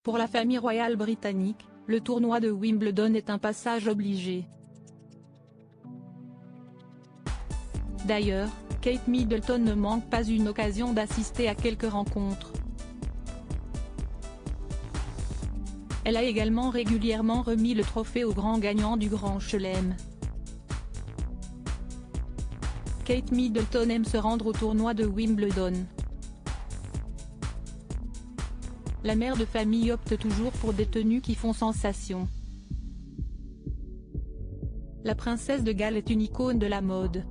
Pour la famille royale britannique, le tournoi de Wimbledon est un passage obligé. D'ailleurs, Kate Middleton ne manque pas une occasion d'assister à quelques rencontres. Elle a également régulièrement remis le trophée au grand gagnant du Grand Chelem. Kate Middleton aime se rendre au tournoi de Wimbledon. La mère de famille opte toujours pour des tenues qui font sensation. La princesse de Galles est une icône de la mode.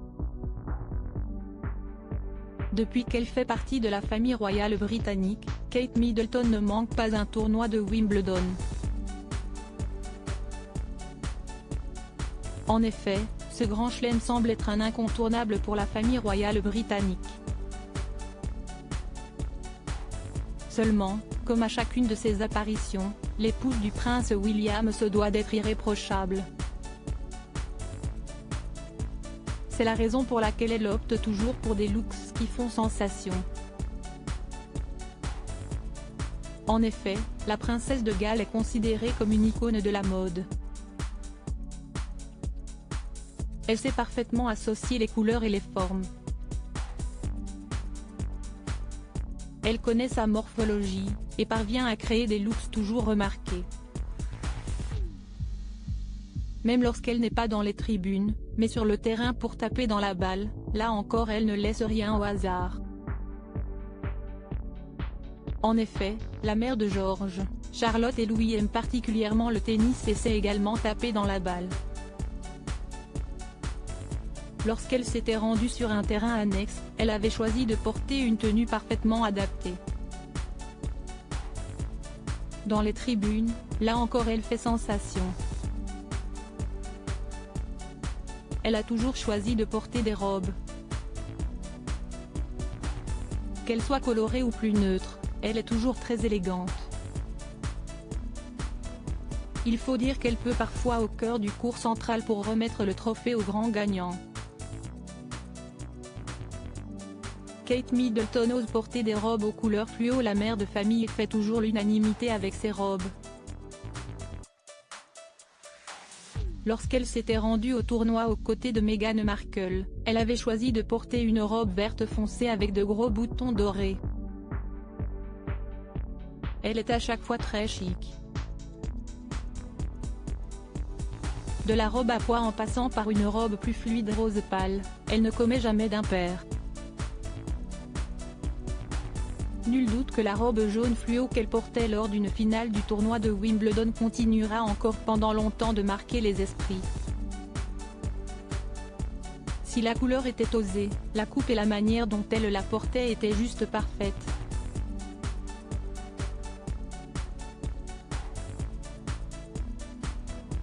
Depuis qu'elle fait partie de la famille royale britannique, Kate Middleton ne manque pas un tournoi de Wimbledon. En effet, ce grand chelem semble être un incontournable pour la famille royale britannique. Seulement, comme à chacune de ses apparitions, l'épouse du prince William se doit d'être irréprochable. C'est la raison pour laquelle elle opte toujours pour des looks qui font sensation. En effet, la princesse de Galles est considérée comme une icône de la mode. Elle sait parfaitement associer les couleurs et les formes. Elle connaît sa morphologie, et parvient à créer des looks toujours remarqués. Même lorsqu'elle n'est pas dans les tribunes, mais sur le terrain pour taper dans la balle, là encore elle ne laisse rien au hasard. En effet, la mère de George, Charlotte et Louis aiment particulièrement le tennis et sait également taper dans la balle. Lorsqu'elle s'était rendue sur un terrain annexe, elle avait choisi de porter une tenue parfaitement adaptée. Dans les tribunes, là encore elle fait sensation. Elle a toujours choisi de porter des robes. Qu'elles soient colorées ou plus neutres, elle est toujours très élégante. Il faut dire qu'elle peut parfois au cœur du court central pour remettre le trophée au grand gagnant. Kate Middleton ose porter des robes aux couleurs fluo. La mère de famille fait toujours l'unanimité avec ses robes. Lorsqu'elle s'était rendue au tournoi aux côtés de Meghan Markle, elle avait choisi de porter une robe verte foncée avec de gros boutons dorés. Elle est à chaque fois très chic. De la robe à pois en passant par une robe plus fluide rose pâle, elle ne commet jamais d'impair. Nul doute que la robe jaune fluo qu'elle portait lors d'une finale du tournoi de Wimbledon continuera encore pendant longtemps de marquer les esprits. Si la couleur était osée, la coupe et la manière dont elle la portait étaient juste parfaites.